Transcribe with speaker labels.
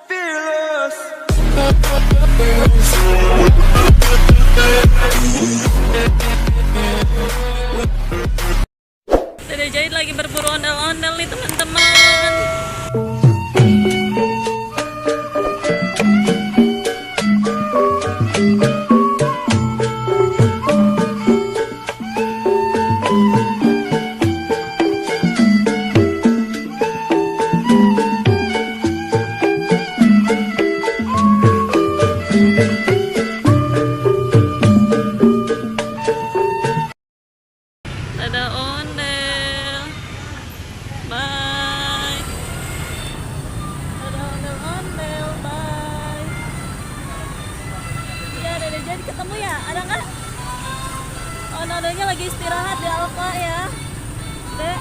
Speaker 1: fearless.
Speaker 2: Dede Jahit lagi berburu ondel-ondel nih teman-teman. Ada ondel. Bye. Ada ondel-ondel. Bye. Ya, Dede Jahit ketemu ya? Ada nggak? Ondel-ondelnya lagi istirahat di Alfa ya. Dek.